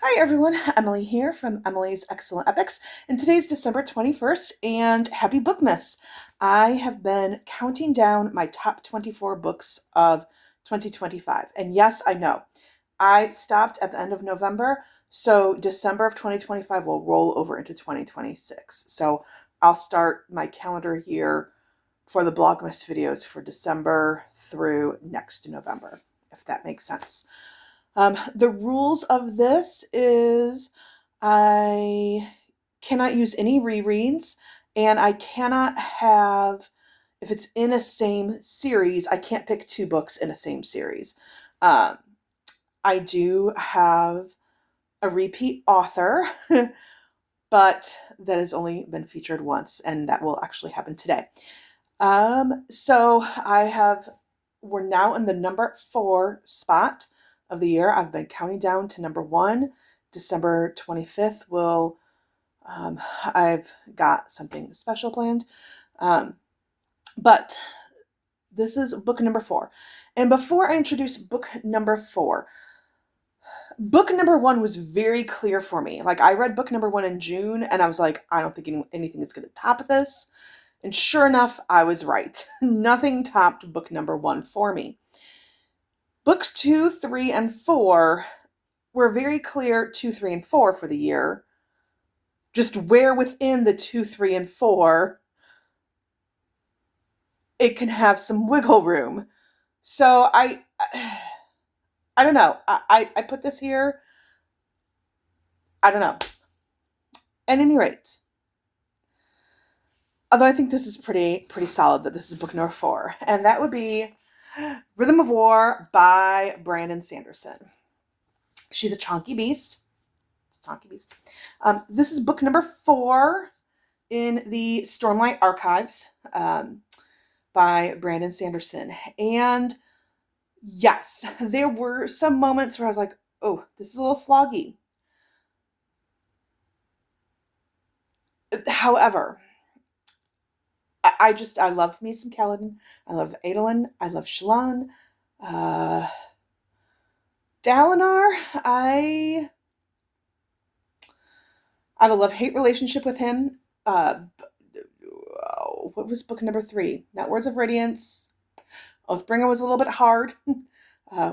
Hi everyone, Emily here from Emily's Excellent Epics, and today's December 21st, and happy Bookmas! I have been counting down my top 24 books of 2025, and yes, I know, I stopped at the end of November, so December of 2025 will roll over into 2026. So I'll start my calendar year for the Blogmas videos for December through next November, if that makes sense. The rules of this is I cannot use any rereads, and I cannot have, if it's in a same series, I can't pick two books in a same series. Um, I do have a repeat author, but that has only been featured once, and that will actually happen today. So we're now in the number 4 spot of the year. I've been counting down to number 1. December 25th I've got something special planned. But this is book number 4. And before I introduce book number 4, book number 1 was very clear for me. Like, I read book number 1 in June, and I was like, I don't think anything is going to top this. And sure enough, I was right. Nothing topped book number 1 for me. Books 2, 3, and 4 were very clear 2, 3, and 4 for the year. Just where within the 2, 3, and 4 it can have some wiggle room. So I don't know. I put this here. I don't know. At any rate, although I think this is pretty solid that this is book number 4, and that would be Rhythm of War by Brandon Sanderson. She's a chonky beast. This is book number 4 in the Stormlight Archives by Brandon Sanderson. And yes, there were some moments where I was like, oh, this is a little sloggy. However, I love me some Kaladin. I love Adolin. I love Shallan. Dalinar, I have a love-hate relationship with him. What was book number 3? Not Words of Radiance. Oathbringer was a little bit hard.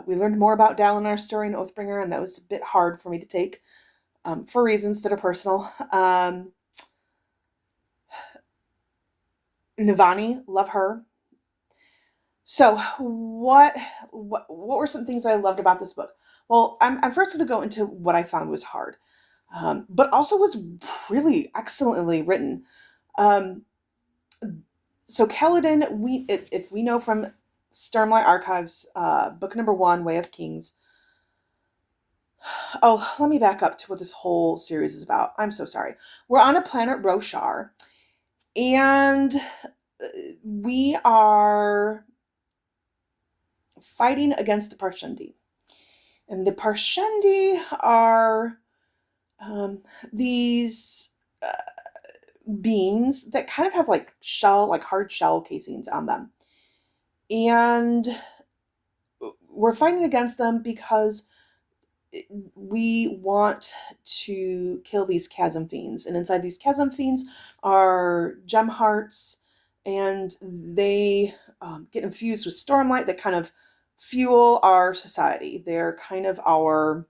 We learned more about Dalinar's story in Oathbringer, and that was a bit hard for me to take for reasons that are personal. Navani, love her. So what were some things I loved about this book? Well, I'm first going to go into what I found was hard, but also was really excellently written. So Kaladin, if we know from Stormlight Archives, book number 1, Way of Kings. Oh, let me back up to what this whole series is about. I'm so sorry. We're on a planet Roshar, and we are fighting against the Parshendi. And the Parshendi are these beings that kind of have like hard shell casings on them. And we're fighting against them because we want to kill these chasm fiends. And inside these chasm fiends are gem hearts, and they get infused with stormlight that kind of fuel our society. They're kind of our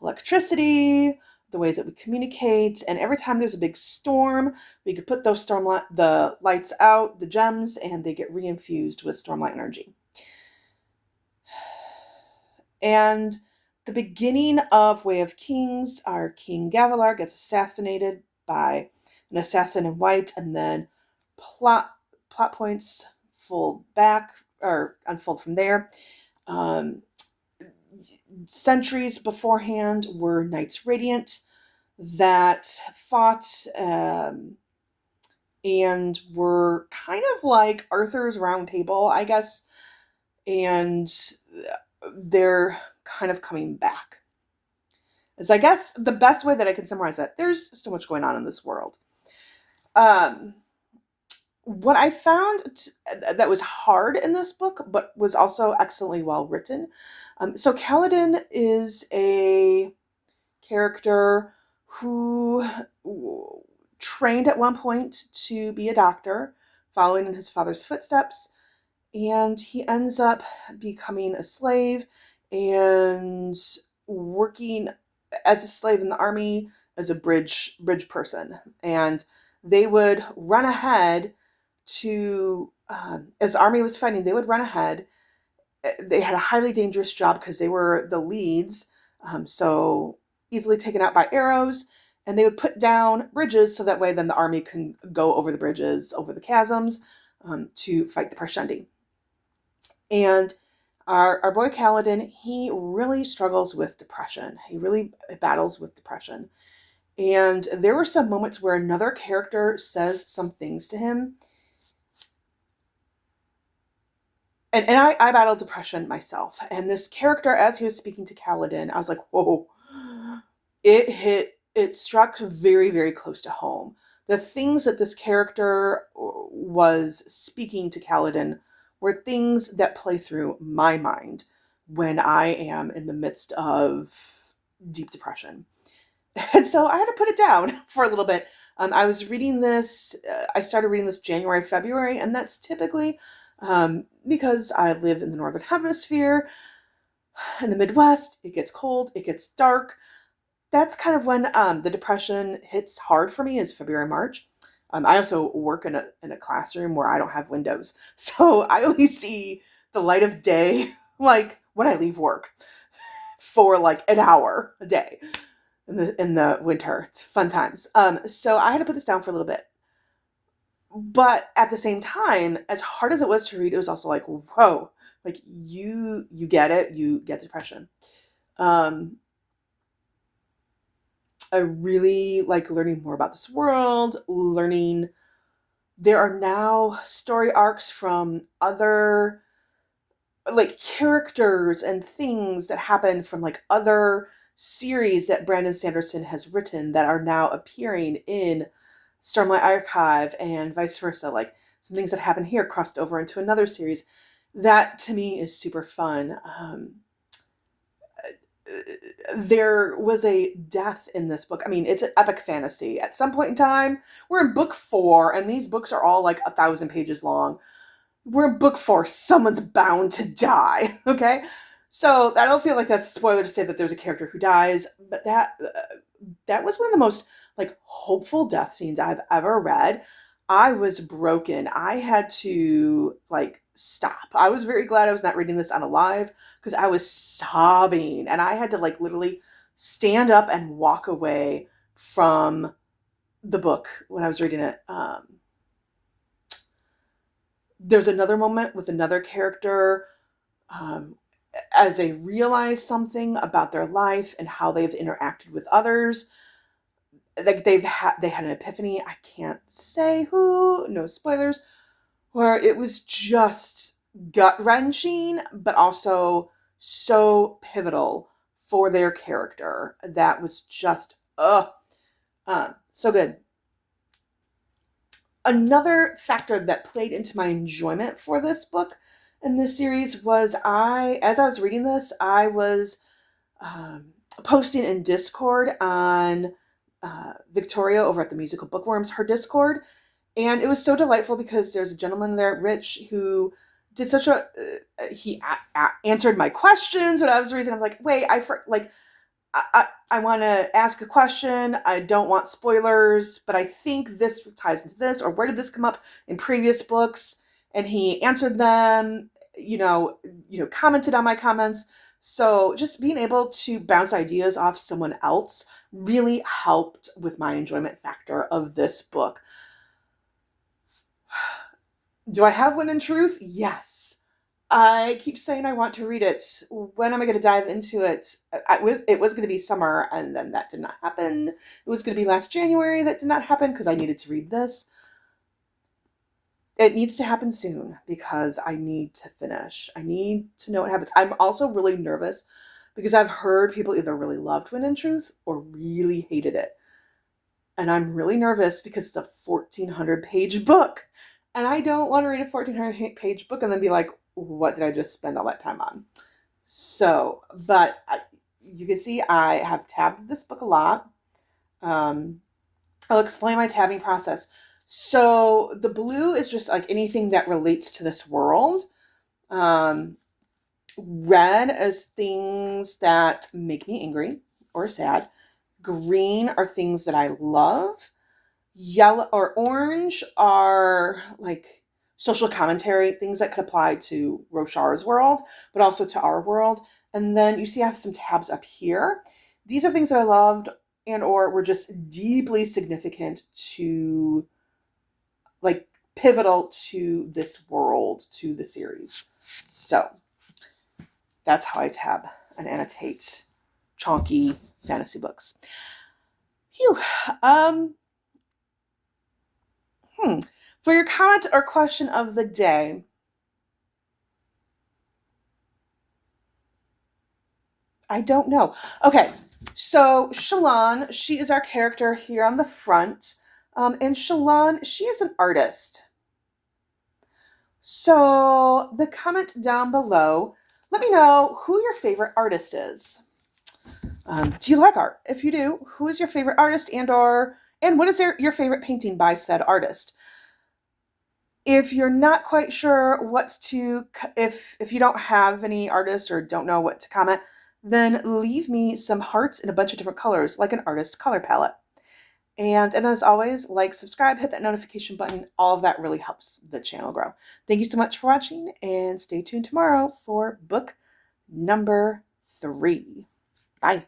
electricity, the ways that we communicate, and every time there's a big storm, we could put those the lights out, the gems, and they get reinfused with stormlight energy. And the beginning of Way of Kings, our King Gavilar gets assassinated by an assassin in white, and then plot points unfold from there. Centuries beforehand were Knights Radiant that fought and were kind of like Arthur's Round Table, I guess, and they're kind of coming back. Is I guess the best way that I can summarize it. There's so much going on in this world. What I found that was hard in this book, but was also excellently well written. So Kaladin is a character who trained at one point to be a doctor, following in his father's footsteps, and he ends up becoming a slave and working as a slave in the army as a bridge person. And they would run ahead to as the army was fighting, they would run ahead. They had a highly dangerous job because they were the leads, so easily taken out by arrows. And they would put down bridges so that way then the army can go over the bridges, over the chasms, to fight the Parshendi. And our boy Kaladin, he really struggles with depression. He really battles with depression. And there were some moments where another character says some things to him. And I battled depression myself. And this character, as he was speaking to Kaladin, I was like, whoa, it struck very, very close to home. The things that this character was speaking to Kaladin were things that play through my mind when I am in the midst of deep depression. And so I had to put it down for a little bit. I was reading this, I started reading this January, February, and that's typically because I live in the Northern Hemisphere. In the Midwest, it gets cold, it gets dark. That's kind of when the depression hits hard for me, is February, March. I also work in a classroom where I don't have windows. So I only see the light of day like when I leave work for like an hour a day in the winter. It's fun times. So I had to put this down for a little bit. But at the same time, as hard as it was to read, it was also like, whoa, like you get it, you get depression. I really like learning more about this world, learning there are now story arcs from other like characters and things that happen from like other series that Brandon Sanderson has written that are now appearing in Stormlight Archive and vice versa. Like some things that happen here crossed over into another series. That to me is super fun. There was a death in this book. I mean, it's an epic fantasy. At some point in time, we're in book 4, and these books are all like 1,000 pages long. We're in book 4. Someone's bound to die. Okay, so I don't feel like that's a spoiler to say that there's a character who dies, but that was one of the most like hopeful death scenes I've ever read. I was broken. I had to like stop. I was very glad I was not reading this on a live because I was sobbing and I had to like literally stand up and walk away from the book when I was reading it. There's another moment with another character as they realize something about their life and how they've interacted with others. Like they had an epiphany. I can't say who, no spoilers, where it was just gut-wrenching, but also so pivotal for their character. That was just so good. Another factor that played into my enjoyment for this book and this series was as I was reading this, I was posting in Discord on Victoria over at the Musical Bookworms, her Discord. And it was so delightful because there's a gentleman there, Rich, who did such a, he answered my questions when I was reading. I'm like, wait, I want to ask a question. I don't want spoilers, but I think this ties into this, or where did this come up in previous books? And he answered them, commented on my comments. So just being able to bounce ideas off someone else really helped with my enjoyment factor of this book. Do I have one in truth? Yes. I keep saying I want to read it. When am I going to dive into it? It was going to be summer, and then that did not happen. It was going to be last January. That did not happen because I needed to read this. It needs to happen soon because I need to finish. I need to know what happens. I'm also really nervous because I've heard people either really loved Wind and Truth or really hated it. And I'm really nervous because it's a 1,400-page book. And I don't want to read a 1,400-page book and then be like, what did I just spend all that time on? So, but you can see I have tabbed this book a lot. I'll explain my tabbing process. So the blue is just like anything that relates to this world. Red is things that make me angry or sad. Green are things that I love. Yellow or orange are like social commentary, things that could apply to Roshar's world, but also to our world. And then you see I have some tabs up here. These are things that I loved and or were just deeply significant to, like, pivotal to this world, to the series. So that's how I tab and annotate chonky fantasy books. Phew. For your comment or question of the day, I don't know. Okay, so Shalon, she is our character here on the front. And Shalon, she is an artist. So the comment down below, let me know who your favorite artist is. Do you like art? If you do, who is your favorite artist and what is your favorite painting by said artist? If you're not quite sure what to, if you don't have any artists or don't know what to comment, then leave me some hearts in a bunch of different colors, like an artist color palette. And as always, like, subscribe, hit that notification button. All of that really helps the channel grow. Thank you so much for watching, and stay tuned tomorrow for book number 3. Bye.